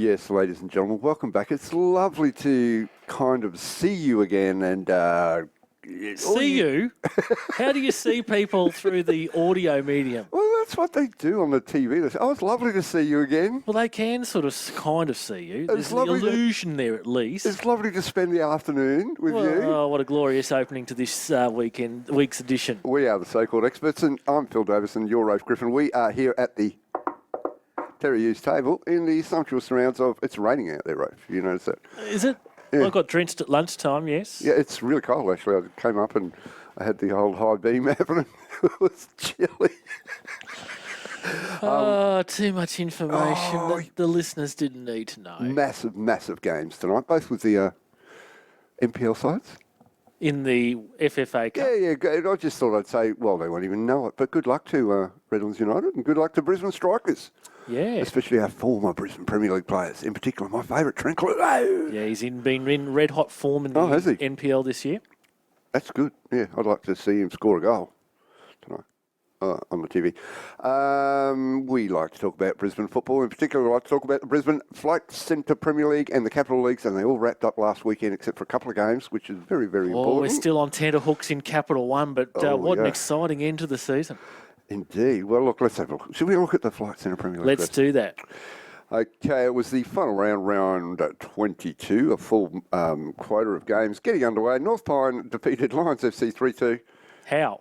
Yes, ladies and gentlemen, welcome back. It's lovely to kind of see you again and... See you? How do you see people through the audio medium? Well, that's what they do on the TV. They say, it's lovely to see you again. Well, they can sort of kind of see you. There's an illusion there at least. It's lovely to spend the afternoon with you. Oh, what a glorious opening to this week's edition. We are the so-called experts, and I'm Phil Davison, you're Rafe Griffin. We are here at the Terry Hughes table in the sumptuous surrounds of... It's raining out there, Rafe. You notice that? Is it? Yeah. I got drenched at lunchtime, yes. Yeah, it's really cold, actually. I came up and I had the old high beam happening. It was chilly. Too much information that the listeners didn't need to know. Massive, massive games tonight, both with the NPL sides. In the FFA Cup? Yeah. I just thought I'd say, well, they won't even know it, but good luck to Redlands United and good luck to Brisbane Strikers. Yeah. Especially our former Brisbane Premier League players, in particular my favourite, Trent Cluedo. Yeah, he's been in red-hot form in the NPL this year. That's good. Yeah, I'd like to see him score a goal tonight on the TV. We like to talk about Brisbane football. In particular, we like to talk about the Brisbane Flight Centre Premier League and the Capital Leagues, and they all wrapped up last weekend except for a couple of games, which is very, very important. We're still on tenterhooks in Capital One, but what an exciting end to the season. Indeed. Well, look, let's have a look. Should we look at the Flight Centre Premier League? Let's do that. Okay, it was the final round 22, a full quota of games getting underway. North Pine defeated Lions FC 3-2. How?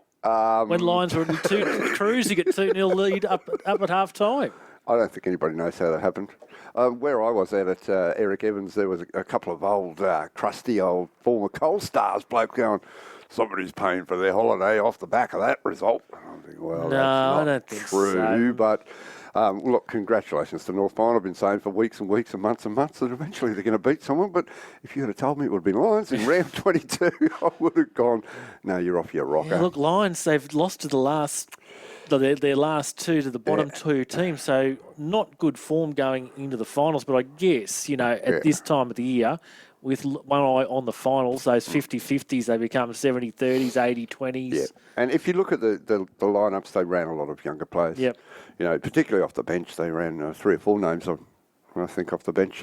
When Lions were cruising at 2-0 lead up at half time. I don't think anybody knows how that happened. Where I was at Eric Evans, there was a couple of old, crusty old former Coal Stars bloke going, somebody's paying for their holiday off the back of that result. I think, well, no, that's not I don't think true, so. But look, congratulations to North Pine. I've been saying for weeks and weeks and months that eventually they're going to beat someone. But if you had told me it would have been Lions in round 22, I would have gone, no, you're off your rocker. Yeah, look, Lions, they've lost to their last two to the bottom two teams, so not good form going into the finals. But I guess, at this time of the year, with one eye on the finals, those 50-50s, they become 70-30s, 80-20s. Yeah, and if you look at the lineups, they ran a lot of younger players. Yep. Particularly off the bench, they ran 3 or 4 names, I think, off the bench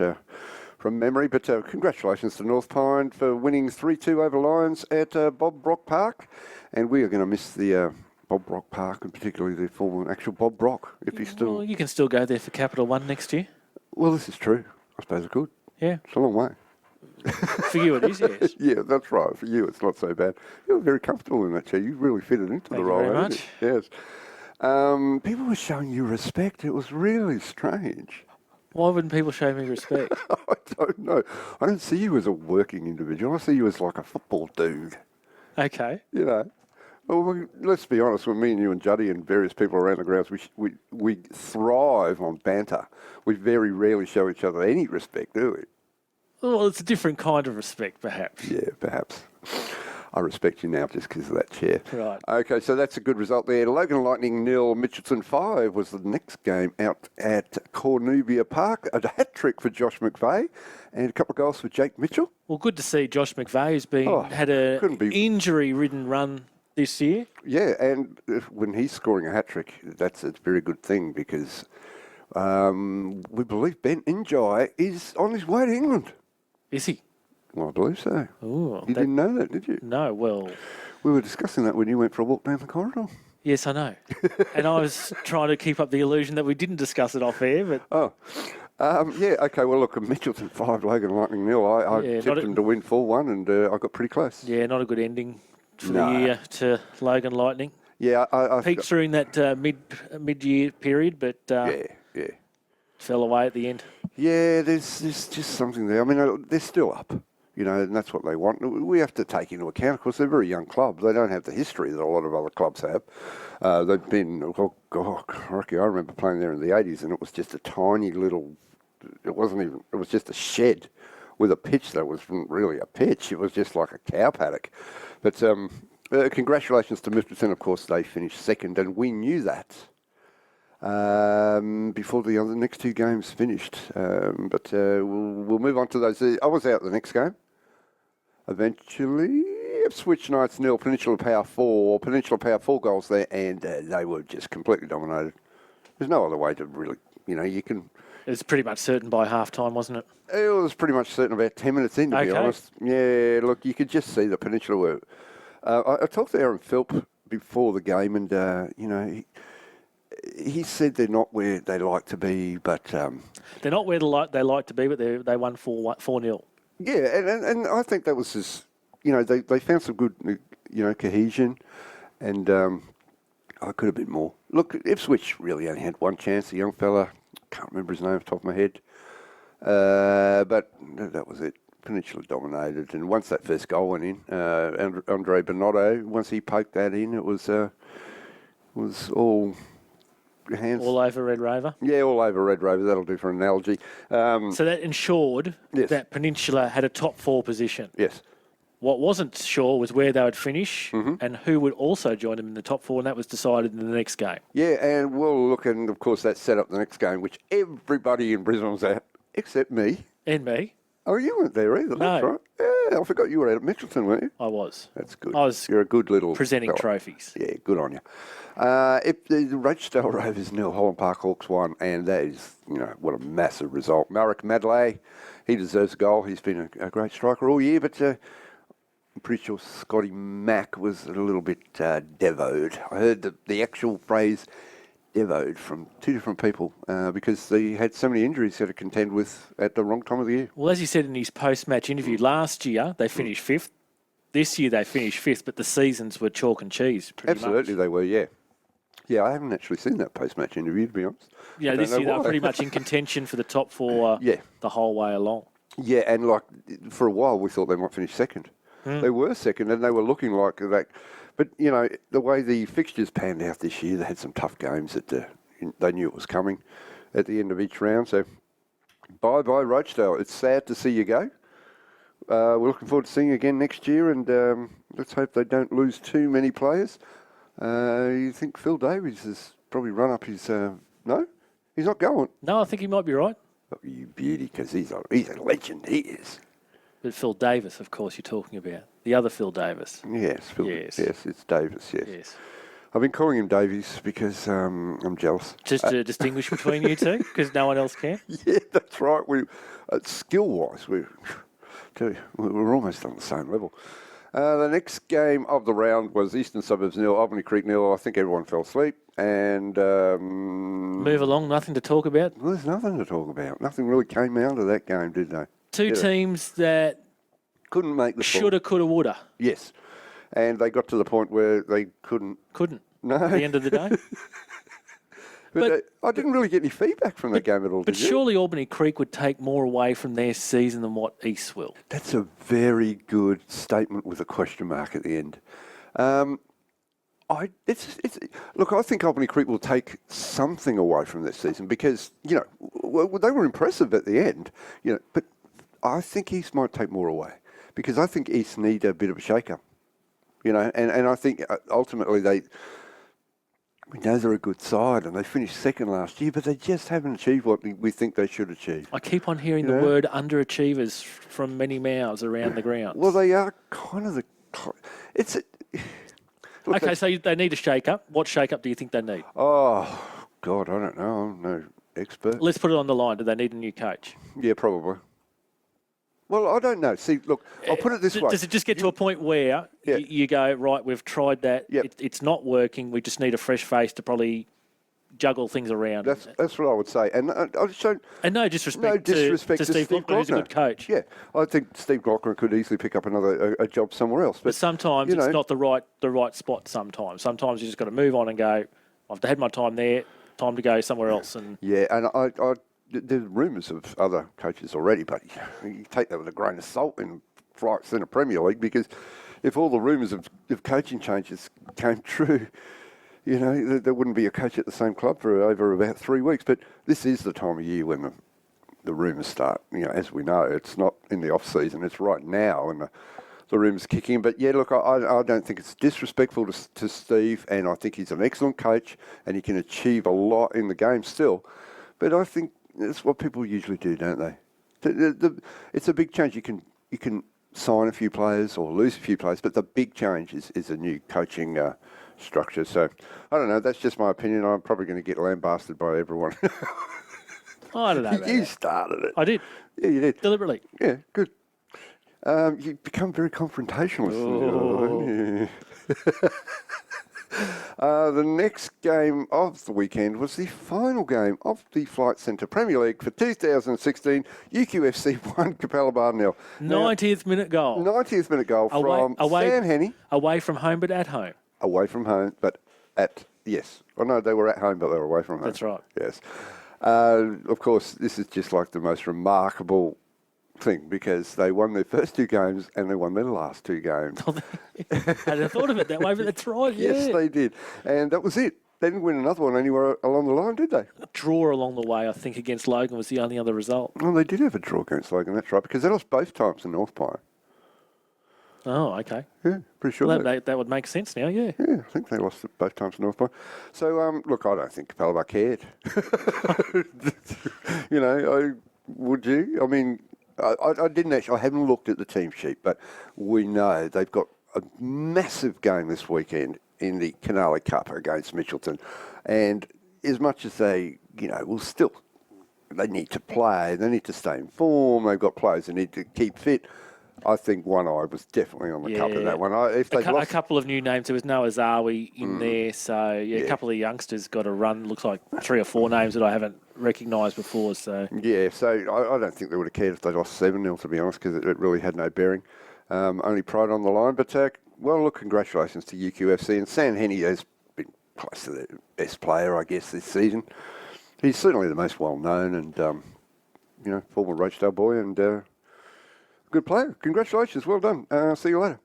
from memory. But congratulations to North Pine for winning 3-2 over Lions at Bob Brock Park. And we are going to miss the Bob Brock Park, and particularly the former actual Bob Brock, if he's still... Well, you can still go there for Capital One next year. Well, this is true. I suppose it could. Yeah. It's a long way. For you it is, yes. Yeah, that's right. For you, it's not so bad. You're very comfortable in that chair. You really fitted into the role. Thank you very much. Yes. People were showing you respect. It was really strange. Why wouldn't people show me respect? I don't know. I don't see you as a working individual. I see you as like a football dude. Okay. Well, let's be honest. When me and you and Juddy and various people around the grounds, we thrive on banter. We very rarely show each other any respect, do we? Well, it's a different kind of respect, perhaps. Yeah, perhaps. I respect you now just because of that chair. Right. Okay, so that's a good result there. Logan Lightning 0, Mitchelton 5 was the next game out at Cornubia Park. A hat-trick for Josh McVeigh and a couple of goals for Jake Mitchell. Well, good to see Josh McVeigh, who's had an injury-ridden run this year. Yeah, and when he's scoring a hat-trick, that's a very good thing because we believe Ben Injai is on his way to England. Is he? Well, I believe so. Ooh, you didn't know that, did you? No, well... We were discussing that when you went for a walk down the corridor. Yes, I know. And I was trying to keep up the illusion that we didn't discuss it off air, but... Okay, well, look, Mitchelton 5, Logan Lightning 0. I tipped them to win 4-1 and I got pretty close. Yeah, not a good ending for the year to Logan Lightning. Yeah, I peaked through that mid-year period, but fell away at the end. Yeah, there's just something there. I mean, they're still up, and that's what they want. We have to take into account, of course, they're a very young club. They don't have the history that a lot of other clubs have. They've been, crikey, I remember playing there in the 80s, and it was just a tiny little, it was just a shed with a pitch that wasn't really a pitch. It was just like a cow paddock. But congratulations to Mitchelton. Of course, they finished second, and we knew that before the next 2 games finished. But we'll move on to those. I was out the next game. Eventually, Ipswich Knights 0, Peninsula Power 4. Peninsula Power 4 goals there, and they were just completely dominated. There's no other way to really, you can. It was pretty much certain by half time, wasn't it? It was pretty much certain about 10 minutes in, to be Okay. honest. Yeah, look, you could just see the Peninsula were. I talked to Aaron Philp before the game, and he said they're not where they like to be, but They're not where they like to be, but they won 4-0. yeah, and I think that was just, they found some good, cohesion, and I could have been more. Look, Ipswich really only had one chance. The young fella, can't remember his name off the top of my head, but that was it. Peninsula dominated, and once that first goal went in, Andre Bonotto, once he poked that in, it was all hands. All over Red Rover. Yeah, all over Red Rover. That'll do for an analogy. So that ensured Yes. that Peninsula had a top 4 position. Yes. What wasn't sure was where they would finish and who would also join them in the top 4, and that was decided in the next game. Yeah, and we'll look, and of course that set up the next game, which everybody in Brisbane was at, except me. And me, Oh, you weren't there either. That's No. right. Yeah, I forgot you were at Mitchelton, weren't you? I was. That's good. I was You're a good little presenting fella. trophies. Yeah, good on you. If the Rochdale Rovers nil, Holland Park Hawks won, and that is, what a massive result. Marek Madley, he deserves a goal. He's been a great striker all year, but I'm pretty sure Scotty Mack was a little bit devoed. I heard the actual phrase devoed from 2 different people because they had so many injuries he had to contend with at the wrong time of the year. Well, as he said in his post-match interview, last year they finished 5th. This year they finished 5th, but the seasons were chalk and cheese, pretty Absolutely, much. they were, yeah. Yeah, I haven't actually seen that post-match interview, to be honest. Yeah, I don't this know year they were why. pretty much in contention for the top 4 Yeah. the whole way along. Yeah, and for a while we thought they might finish second. They were second, and they were looking like that. But, the way the fixtures panned out this year, they had some tough games that they knew it was coming at the end of each round. So, bye-bye, Rochdale. It's sad to see you go. We're looking forward to seeing you again next year, and let's hope they don't lose too many players. You think Phil Davies has probably run up his... no? He's not going. No, I think he might be right. Oh, you beauty, because he's a legend, he is. But Phil Davis, of course, you're talking about. The other Phil Davis. Yes, Phil. Yes. Yes, it's Davis, yes. Yes. I've been calling him Davies because I'm jealous. Just to distinguish between you two, because no one else can. Yeah, that's right. Skill-wise, we're almost on the same level. The next game of the round was Eastern Suburbs nil, Albany Creek nil. I think everyone fell asleep, and Move along, nothing to talk about. well, there's nothing to talk about. Nothing really came out of that game, did they? Two Yeah. teams that Couldn't make the full. shoulda, coulda, woulda. Yes, and they got to the point where they couldn't. Couldn't. No. At the end of the day. But I didn't really get any feedback from that game at all. But did you? surely Albany Creek would take more away from their season than what East will. That's a very good statement with a question mark at the end. Look, I think Albany Creek will take something away from this season because, they were impressive at the end, but I think East might take more away because I think East need a bit of a shake-up, and I think ultimately we know they're a good side and they finished second last year, but they just haven't achieved what we think they should achieve. I keep on hearing the word underachievers from many mouths around the ground. Well, they are kind of Look, Okay, so they need a shake-up. What shake-up do you think they need? Oh, God, I don't know. I'm no expert. Let's put it on the line. Do they need a new coach? Yeah, probably. Well, I don't know. See, look, I'll put it this way. Does it just get to a point where Yeah. you go, right, we've tried that, Yep. it's not working, we just need a fresh face to probably juggle things around? That's what I would say. And I'll show And no disrespect, to Steve Glockner, who's a good coach. Yeah, I think Steve Glockner could easily pick up a job somewhere else. But sometimes it's not the right spot sometimes. Sometimes you just got to move on and go, I've had my time there, time to go somewhere else. And Yeah, and there's rumours of other coaches already, but you take that with a grain of salt in Flights in the Premier League because if all the rumours of coaching changes came true, there wouldn't be a coach at the same club for over about 3 weeks. But this is the time of year when the rumours start. As we know, it's not in the off-season, it's right now and the rumours kick in. But yeah, look, I don't think it's disrespectful to Steve, and I think he's an excellent coach and he can achieve a lot in the game still. But I think that's what people usually do, don't they? It's a big change. You can sign a few players or lose a few players, but the big change is a new coaching structure. So I don't know. That's just my opinion. I'm probably going to get lambasted by everyone. I don't know about You that. started it. I did, Yeah, you did. deliberately. Yeah, good. You become very confrontational. The next game of the weekend was the final game of the Flight Centre Premier League for 2016. UQFC 1, Capalaba 0. 90th minute goal. 90th minute goal from Stan Henney. Away from home, but at home. Away from home, but at, yes. Oh, no, they were at home, but they were away from home. That's right. Yes. Of course, this is just like the most remarkable thing because they won their first 2 games and they won their last 2 games. I hadn't thought of it that way, but that's right, yeah. Yes, they did. And that was it. They didn't win another one anywhere along the line, did they? Draw along the way, I think, against Logan was the only other result. Well, they did have a draw against Logan, that's right, because they lost both times to North Pine. Oh, okay. Yeah, pretty sure. Well, that would make sense now, yeah. Yeah, I think they lost it both times to North Pine. So, look, I don't think Capalaba cared. Would you? I mean, I didn't actually, I haven't looked at the team sheet, but we know they've got a massive game this weekend in the Canale Cup against Mitchelton. And as much as they, will still, they need to play, they need to stay in form, they've got players that need to keep fit. I think One Eye was definitely on the cup in that one. If they a couple of new names. There was Noah Zawi in there. So, a couple of youngsters got a run. Looks like 3 or 4 names that I haven't recognised before. So yeah, so I don't think they would have cared if they lost 7-0, to be honest, because it really had no bearing. Only pride on the line. But, look, congratulations to UQFC. And Stan Henney has been close to the best player, I guess, this season. He's certainly the most well-known and, former Rochdale boy and... good player. Congratulations. Well done. See you later.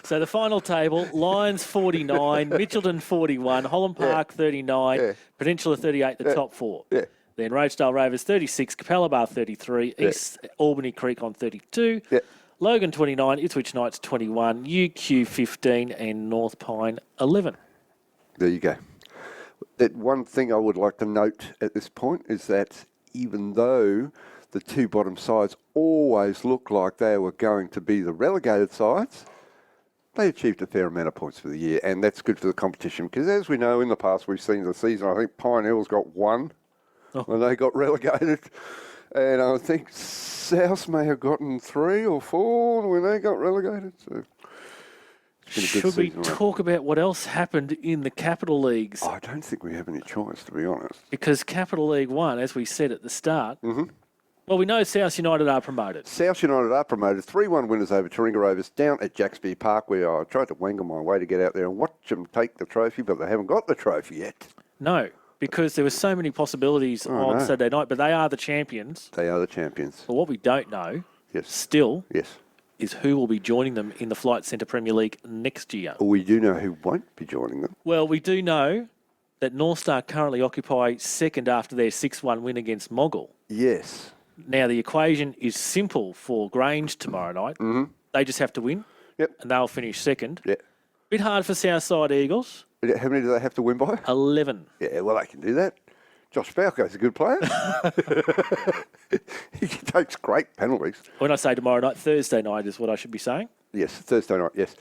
So the final table, Lions 49, Mitchelton 41, Holland Park 39, Peninsula 38, the top 4. Yeah. Then Rochdale Rovers 36, Capalaba 33, East Albany Creek on 32, Logan 29, Ipswich Knights 21, UQ 15 and North Pine 11. There you go. That one thing I would like to note at this point is that even though the 2 bottom sides always looked like they were going to be the relegated sides, they achieved a fair amount of points for the year, and that's good for the competition because, as we know, in the past we've seen the season, I think Pine Hills got 1 when they got relegated, and I think South may have gotten 3 or 4 when they got relegated. So should we talk about what else happened in the Capital Leagues? I don't think we have any choice, to be honest. Because Capital League 1, as we said at the start, well, we know South United are promoted. South United are promoted. 3-1 winners over Taringa Rovers down at Jacksby Park, where I tried to wangle my way to get out there and watch them take the trophy, but they haven't got the trophy yet. No, because there were so many possibilities on Saturday night, but they are the champions. They are the champions. But what we don't know still yes. is who will be joining them in the Flight Centre Premier League next year. We do know who won't be joining them. Well, we do know that North Star currently occupy second after their 6-1 win against Moggle. Yes. Now, the equation is simple for Grange tomorrow night. Mm-hmm. They just have to win, and they'll finish second. Yeah. Bit hard for Southside Eagles. How many do they have to win by? 11. Yeah, well, they can do that. Josh Falco's a good player. He takes great penalties. When I say tomorrow night, Thursday night is what I should be saying. Yes, Thursday night, yes.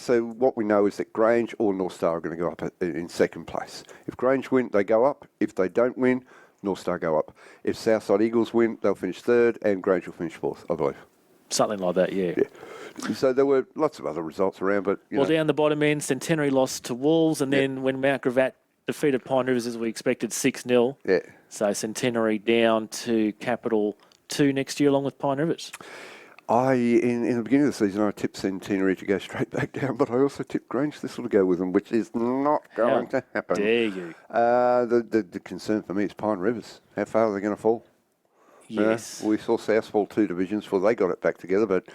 So what we know is that Grange or North Star are going to go up in second place. If Grange win, they go up. If they don't win, North Star go up. If Southside Eagles win, they'll finish third, and Grange will finish fourth, I believe. Something like that, yeah. So there were lots of other results around, but down the bottom end, Centenary lost to Wolves, and then when Mount Gravatt defeated Pine Rivers as we expected 6-0. Yeah. So Centenary down to Capital 2 next year, along with Pine Rivers. In the beginning of the season, I tipped Centenary to go straight back down, but I also tipped Grange Thistle to go with them, which is not going to happen. Dare you? The concern for me is Pine Rivers. How far are they going to fall? Yes. We saw South fall 2 divisions before they got it back together, but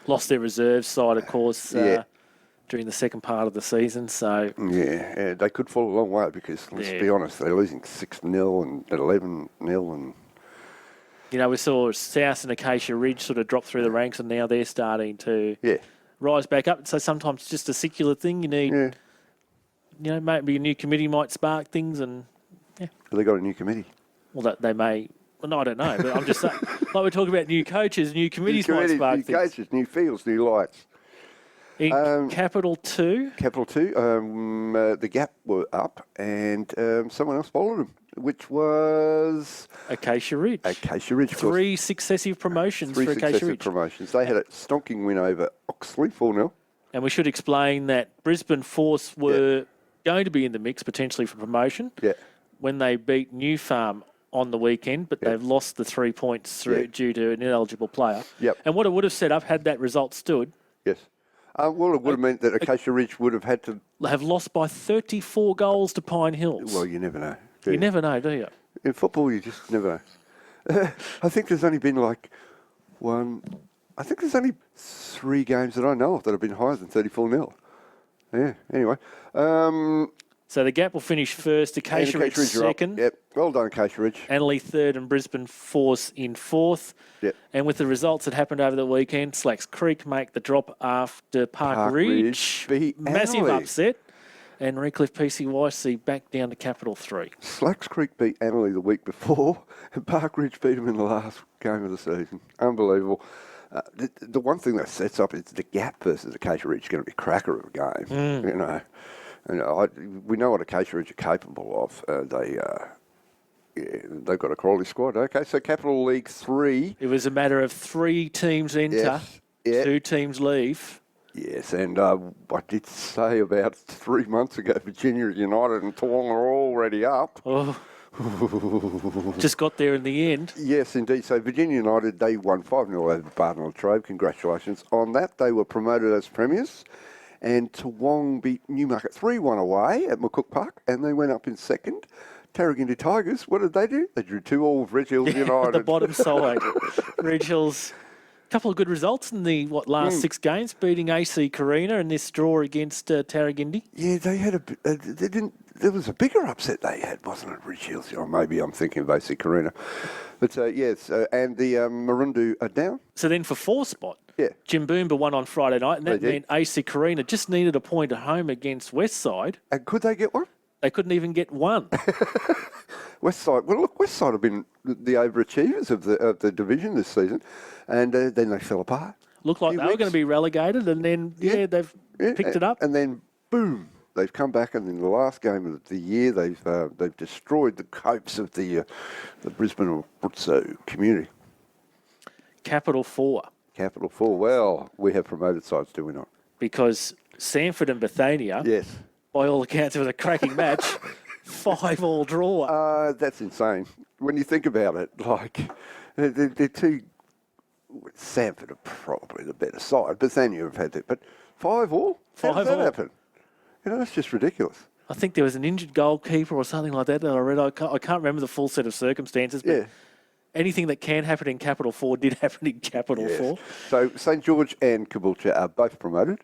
lost their reserve side, of course, during the second part of the season. So yeah, they could fall a long way because let's be honest, they're losing 6-0 and 11-0 and. We saw South and Acacia Ridge sort of drop through the ranks, and now they're starting to rise back up. So sometimes it's just a secular thing. You need, maybe a new committee might spark things, and Have they got a new committee? Well, that they may. Well, no, I don't know, but I'm just saying, like we're talking about new coaches, new committees might spark new things. Coaches, new fields, new lights. In Capital 2, Capital 2, the Gap were up and someone else followed them, which was Acacia Ridge. Acacia Ridge. of course. Three successive promotions Three for Acacia successive Ridge. promotions. They had a stonking win over Oxley, 4-0. And we should explain that Brisbane Force were going to be in the mix potentially for promotion Yeah. when they beat New Farm on the weekend, but they've lost the 3 points due to an ineligible player. Yep. And what it would have set up had that result stood, Yes. Well, it would have meant that Acacia Ridge would have had to... have lost by 34 goals to Pine Hills. Well, you never know. do you never know, do you? In football, you just never know. I think there's only been I think there's only 3 games that I know of that have been higher than 34-0. Yeah, anyway. So the Gap will finish first, Acacia Ridge are up. second, Yep, well done, Acacia Ridge. Annerley third, and Brisbane Force in fourth. Yep. And with the results that happened over the weekend, Slacks Creek make the drop after Park Ridge. beat Massive Annerley. upset. And Redcliffe PCYC back down to Capital 3. Slacks Creek beat Annerley the week before, and Park Ridge beat them in the last game of the season. Unbelievable. The one thing that sets up is the Gap versus Acacia Ridge is going to be a cracker of a game. You know, and we know what Acacia Ridge are capable of. They've got a quality squad. Okay, so Capital League 3. It was a matter of 3 teams enter, Yes. Yeah. 2 teams leave. Yes, and I did say about 3 months ago, Virginia United and Toowong are already up. Oh, just got there in the end. Yes, indeed. So Virginia United, they won 5-0 over Barton Latrobe. Congratulations on that. They were promoted as premiers. And Toowong beat Newmarket 3-1 away at McCook Park, and they went up in second. Tarragindi Tigers, what did they do? They drew 2-2 with Red Hills United. The bottom side. Red Hills, couple of good results in the last 6 games, beating AC Carina and this draw against Tarragindi. Yeah, they had there was a bigger upset they had, wasn't it, Ridge Hills? Or maybe I'm thinking of AC Carina. But yes, and the Marundu are down. So then for 4 spot, Yeah. Jimboomba won on Friday night, and that They did. meant AC Carina just needed a point at home against Westside. And could they get one? They couldn't even get one. Westside. Well, look, Westside have been the overachievers of the division this season, and then they fell apart. Looked like Few they were going to weeks. be relegated, and then, they've picked it up. And then, boom, they've come back, and in the last game of the year, they've destroyed the hopes of the Brisbane or Brutso community. Capital 4, Capital 4. Well, we have promoted sides, do we not? because Sanford and Bethania, Yes. by all accounts, it was a cracking match. 5-5 draw. That's insane. When you think about it, like, they're two... Sanford are probably the better side. Bethania have had that. But 5-5? How does that 5-5. happen? You know, that's just ridiculous. I think there was an injured goalkeeper or something like that that I read. I can't remember the full set of circumstances, but Yeah. anything that can happen in Capital 4 did happen in Capital Yes. 4. So St George and Caboolture are both promoted,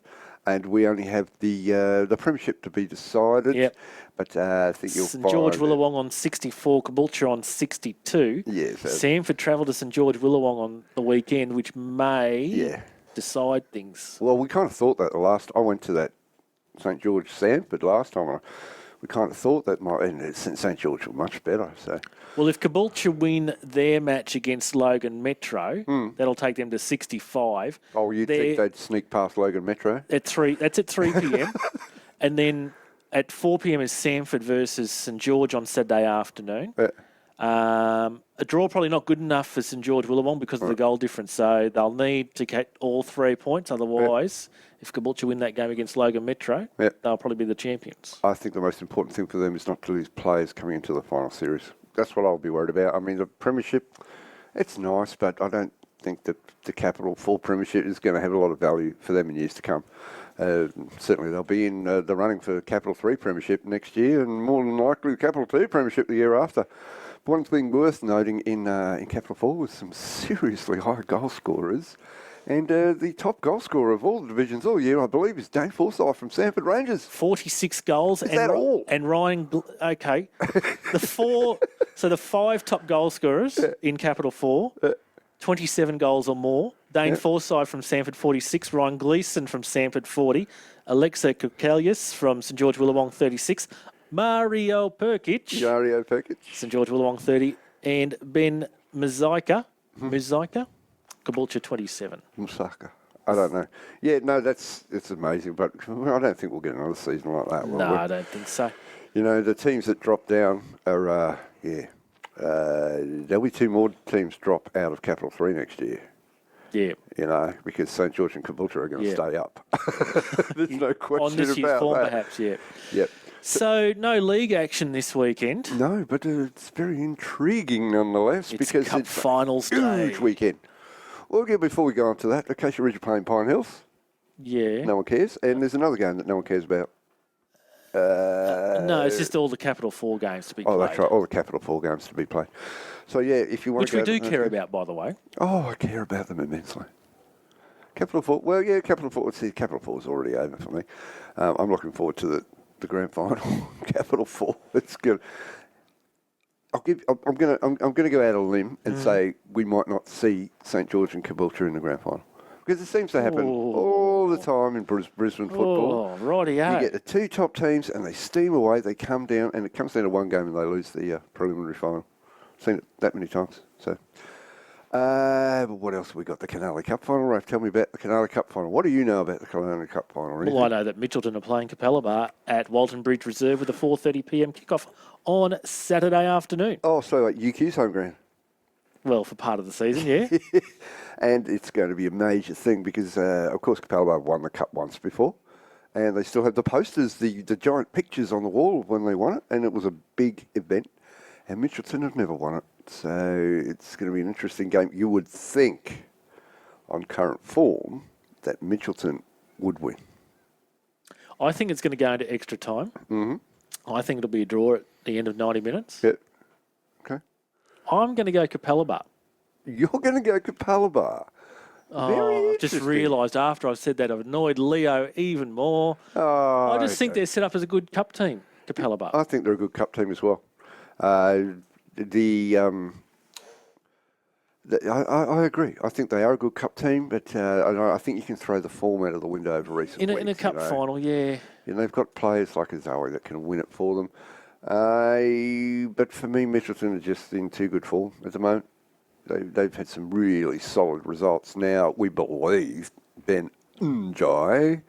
and we only have the premiership to be decided. Yep. But I think you'll St find George that- Willawong on 64, Caboolture on 62. Yes. Sanford travelled to St George Willawong on the weekend, which may Yeah. decide things. Well, we kind of thought that I went to that St George Sanford last time. And we kind of thought that and St George were much better. So Well, if Caboolture win their match against Logan Metro, that'll take them to 65. you'd They're think they'd sneak past Logan Metro? at 3. That's at 3 p.m. And then at 4 p.m. is Sanford versus St George on Saturday afternoon. A draw probably not good enough for St George Willawong because of the goal difference. So they'll need to get all 3 points. Otherwise, if Caboolture win that game against Logan Metro, they'll probably be the champions. I think the most important thing for them is not to lose players coming into the final series. That's what I'll be worried about. I mean, the premiership, it's nice, but I don't think that the Capital 4 premiership is going to have a lot of value for them in years to come. Certainly they'll be in the running for Capital 3 premiership next year, and more than likely the Capital 2 premiership the year after. One thing worth noting in Capital 4 was some seriously high goal scorers. And the top goal scorer of all the divisions all year, I believe, is Dane Forsyth from Sanford Rangers. 46 goals. Is that all? And Ryan... Okay. So the 5 top goal scorers in Capital 4, 27 goals or more. Dane Forsyth from Sanford, 46. Ryan Gleeson from Sanford, 40. Alexa Kukelius from St George Willawong, 36. Mario Perkic, Yario Perkic. St George Willawong, 30. And Ben Muzaika, Caboolture, 27. Musaka. I don't know. Yeah, no, it's amazing, but I don't think we'll get another season like that. Will No, we? I don't think so. You know, the teams that drop down are, there'll be 2 more teams drop out of Capital 3 next year. Yeah. You know, because St George and Caboolture are going to Yeah. stay up. There's no question On this year's about form, that. perhaps, yeah. Yep. So, no league action this weekend. No, but it's very intriguing nonetheless It's because Cup it's Finals a huge day. weekend. Well, again, before we go on to that, Acacia Ridge are playing Pine Hills. Yeah. No one cares. And there's another game that no one cares about. No, it's just all the Capital 4 games to be played. Oh, that's right. All the Capital 4 games to be played. So, yeah, if you want Which to we go do to care those games- about, by the way. Oh, I care about them immensely. Capital 4, well, yeah, Capital 4. See, Capital 4 is already over for me. I'm looking forward to the grand final. Capital 4. It's good. I'm gonna go out on a limb and say we might not see St George and Caboolture in the grand final because it seems to happen all the time in Brisbane football. Oh, rightio. You get the 2 top teams and they steam away. They come down and it comes down to one game and they lose the preliminary final. Seen it that many times. So, but what else have we got? The Canali Cup final. Raph, tell me about the Canali Cup final. What do you know about the Canali Cup final? Well, I know that Mitchelton are playing Capella at Walton Bridge Reserve with a 4:30 p.m. kickoff on Saturday afternoon. Oh, so like UQ's home ground. Well, for part of the season, yeah. And it's going to be a major thing because, of course, Capella won the cup once before. And they still have the posters, the giant pictures on the wall when they won it. And it was a big event. And Mitchelton have never won it. So it's going to be an interesting game. You would think, on current form, that Mitchelton would win. I think it's going to go into extra time. Mm-hmm. I think it'll be a draw at the end of 90 minutes. Yeah. Okay. I'm going to go Capella. You're going to go Capella. Oh, I've just realised after I've said that I've annoyed Leo even more. Oh, I just think okay. they're set up as a good cup team, Capella. I think they're a good cup team as well. I agree. I think they are a good cup team, but I think you can throw the form out of the window over recent weeks. In a cup final, yeah. And they've got players like Azawi that can win it for them. But for me, Mitchelton are just in too good form at the moment. They've had some really solid results. Now, we believe Ben Njai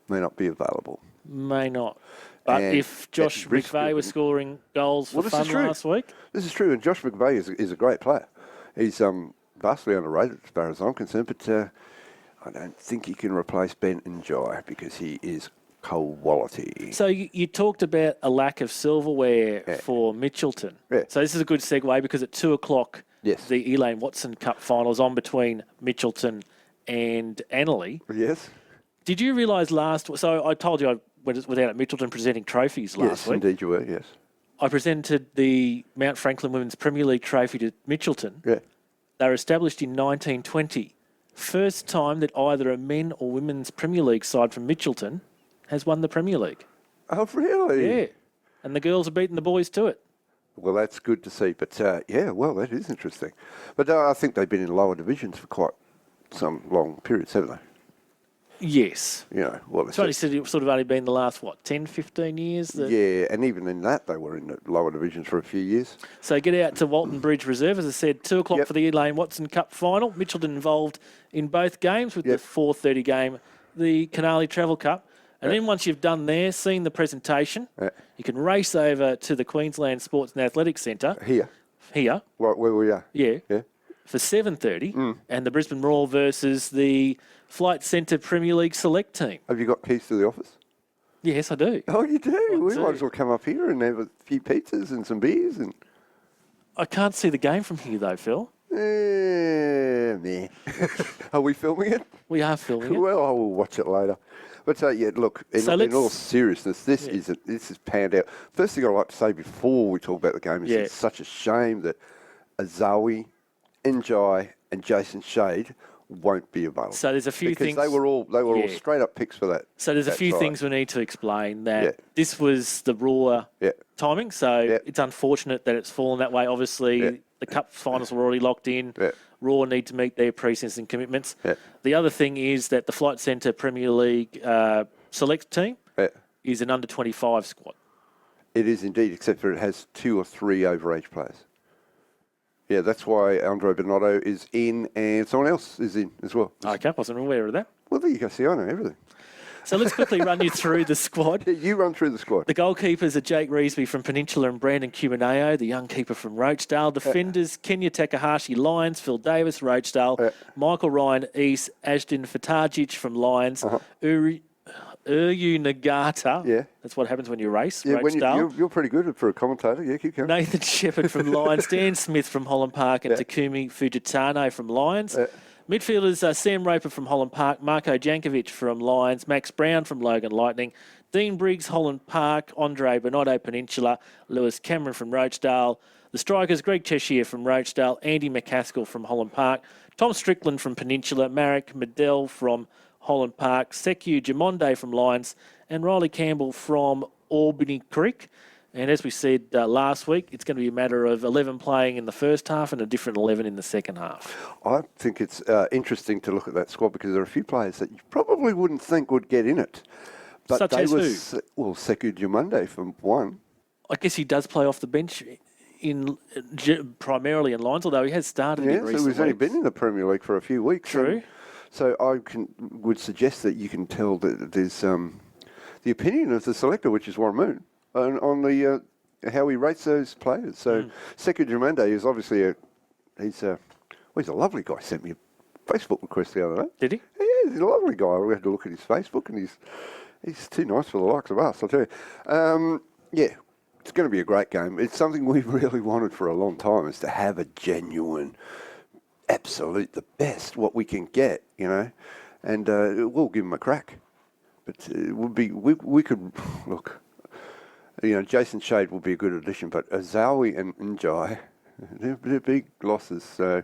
may not be available. May not. But And if Josh at Brisbane- McVeigh was scoring goals for Well, this fun is true. last week, This is true, and Josh McVeigh is a great player. He's vastly underrated as far as I'm concerned, but I don't think he can replace Ben Njai because he is quality. so you talked about a lack of silverware for Mitchelton. Yeah. So this is a good segue because at 2 o'clock, Yes. the Elaine Watson Cup final is on between Mitchelton and Annerley. Yes? Did you realise so I told you I was out at Mitchelton presenting trophies last Yes, week. indeed you were, yes. I presented the Mount Franklin Women's Premier League trophy to Mitchelton. Yeah. They were established in 1920. First time that either a men or women's Premier League side from Mitchelton has won the Premier League. Oh, really? Yeah. And the girls have beaten the boys to it. Well, that's good to see. But, well, that is interesting. But I think they've been in lower divisions for quite some long periods, haven't they? Yes. You know, well, It's only sort of only been the last, 10, 15 years? yeah, and even in that, they were in the lower divisions for a few years. So get out to Walton Bridge Reserve, as I said, 2 o'clock Yep. for the Elaine Watson Cup final. Mitchelton involved in both games with Yep. the 4:30 game, the Canali Travel Cup. And then once you've done there, seen the presentation, you can race over to the Queensland Sports and Athletics Centre Here, where we are. yeah, Yeah. for 7:30, and the Brisbane Roar versus the Flight Centre Premier League select team. Have you got keys to the office? Yes, I do. Oh, you do? We do. might as well come up here and have a few pizzas and some beers and... I can't see the game from here, though, Phil. Meh. Are we filming it? We are filming it. Well, I will watch it later. But yeah, look, in all seriousness, this is panned out. First thing I'd like to say before we talk about the game is it's such a shame that Azawi, Njai and Jason Shade won't be available. So there's a few because things. they were all straight up picks for that. So there's a that few side. things we need to explain. That Yeah. this was the Raw timing, so it's unfortunate that it's fallen that way. Obviously, the cup finals were already locked in. Yeah. Raw need to meet their pre-season commitments. Yeah. The other thing is that the Flight Centre Premier League select team Yeah. is an under-25 squad. It is indeed, except for it has 2 or 3 overage players. Yeah, that's why Andre Bernardo is in and someone else is in as well. Okay, I wasn't aware of that. Well, there you go. See, I know everything. So let's quickly run you through the squad. Yeah, you run through the squad. The goalkeepers are Jake Reesby from Peninsula and Brandon Cumaneo, the young keeper from Roachdale. Defenders, Kenya Takahashi, Lions, Phil Davis, Roachdale, Michael Ryan, East, Ashton Fatajic from Lions, Uryu Nagata. Yeah. That's what happens when you race, Yeah, when Roachdale. you're pretty good for a commentator. Yeah, keep going. Nathan Shepherd from Lions, Dan Smith from Holland Park, and Takumi Fujitane from Lions. Midfielders Sam Roper from Holland Park, Marko Jankovic from Lions, Max Brown from Logan Lightning, Dean Briggs, Holland Park, Andre Bernardo Peninsula, Lewis Cameron from Roachdale. The strikers, Greg Cheshire from Roachdale, Andy McCaskill from Holland Park, Tom Strickland from Peninsula, Marek Medell from Holland Park, Sekou Jamonde from Lions, and Riley Campbell from Albany Creek. And as we said last week, it's going to be a matter of 11 playing in the first half and a different 11 in the second half. I think it's interesting to look at that squad because there are a few players that you probably wouldn't think would get in it. But Such as who? Well, Sekou Jamonde from one. I guess he does play off the bench primarily in Lions, although he has started in Yeah, recent so he's only weeks. been in the Premier League for a few weeks. True. So I would suggest that you can tell that there's the opinion of the selector, which is Warren Moon, on the how he rates those players. So Sekou Jamonde is obviously he's a lovely guy. Sent me a Facebook request the other day. Did he? Yeah, he's a lovely guy. We had to look at his Facebook, and he's too nice for the likes of us, I'll tell you. Yeah, it's going to be a great game. It's something we've really wanted for a long time, is to have a genuine, absolute, the best what we can get, you know, and we'll give them a crack. But it would be we could look. You know, Jason Shade will be a good addition, but Azawi and Njai, they're big losses. So,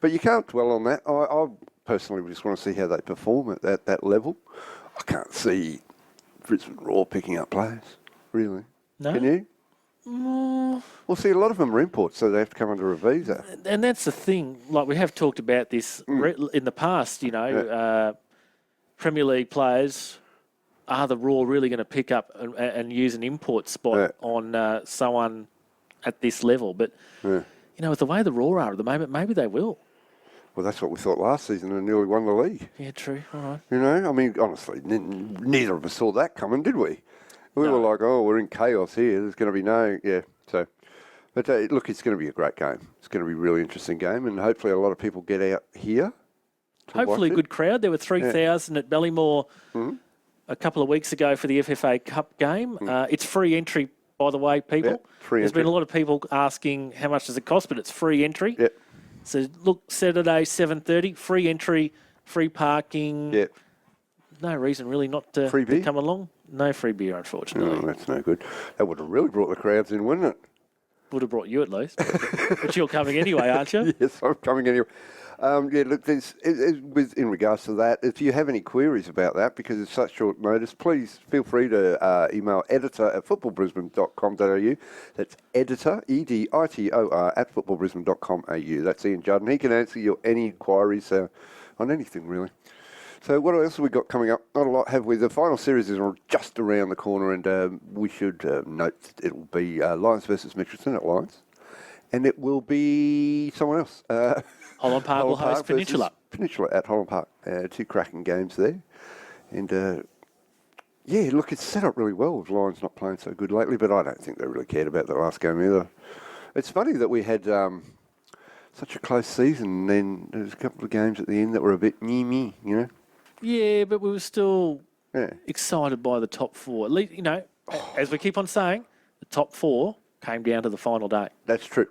but you can't dwell on that. I personally just want to see how they perform at that level. I can't see Brisbane Roar picking up players, really. No? Can you? Well, see, a lot of them are imports, so they have to come under a visa. And that's the thing. Like, we have talked about this in the past, you know, Premier League players. Are the Raw really going to pick up and use an import spot on someone at this level? But, you know, with the way the Raw are at the moment, maybe they will. Well, that's what we thought last season and nearly won the league. Yeah, true. All right. You know, I mean, honestly, neither of us saw that coming, did we? We were like, oh, we're in chaos here. There's going to be so. But look, it's going to be a great game. It's going to be a really interesting game, and hopefully a lot of people get out here. Hopefully a good crowd. There were 3,000 at Ballymore a couple of weeks ago for the FFA Cup game. It's free entry, by the way, people. Yeah, free There's entry. been a lot of people asking how much does it cost, but it's free entry. Yep. So look, Saturday, 7:30, free entry, free parking. Yep. No reason really not to Free beer? come along. No free beer, No, unfortunately. that's no good. That would have really brought the crowds in, wouldn't it? Would have brought you at least. But you're coming anyway, aren't you? Yes, I'm coming anyway. Yeah, look, in regards to that, if you have any queries about that, because it's such short notice, please feel free to email editor@footballbrisbane.com.au. That's editor, editor, at footballbrisbane.com.au. That's Ian Judd, and he can answer your any inquiries on anything, really. So what else have we got coming up? Not a lot, have we? The final series is just around the corner, and we should note that it will be Lions versus Mitchelton at Lions, and it will be someone else. Holland Park will host versus Peninsula. Peninsula at Holland Park. Two cracking games there. And, yeah, look, it's set up really well with Lions not playing so good lately, but I don't think they really cared about the last game either. It's funny that we had such a close season, and then there's a couple of games at the end that were a bit meh, you know? Yeah, but we were still Yeah. excited by the top four. At least, you know, as we keep on saying, the top four came down to the final day, That's true.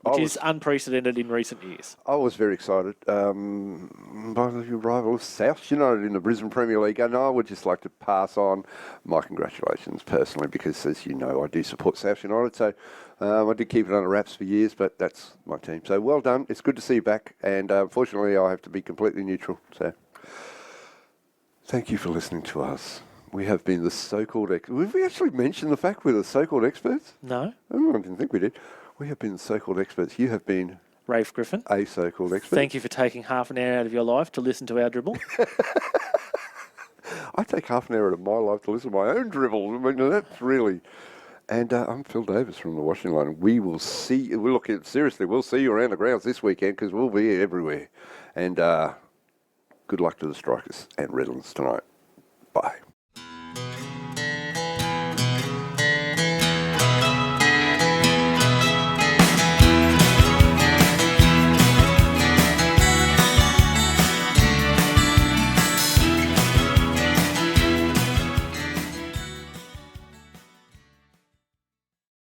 which is unprecedented in recent years. I was very excited by the arrival of South United in the Brisbane Premier League, and I would just like to pass on my congratulations personally because, as you know, I do support South United, so I did keep it under wraps for years, but that's my team. So well done. It's good to see you back, and unfortunately I have to be completely neutral. So thank you for listening to us. We have been the so-called Have we actually mentioned the fact we're the so-called experts? No? Oh, I didn't think we did. We have been the so-called experts. You have been Rafe Griffin, a so-called expert. thank you for taking half an hour out of your life to listen to our dribble. I take half an hour out of my life to listen to my own dribble. I mean, that's really And I'm Phil Davis from the Washington Line. We will see. We'll look at seriously. We'll see you around the grounds this weekend because we'll be everywhere. And good luck to the Strikers and Redlands tonight.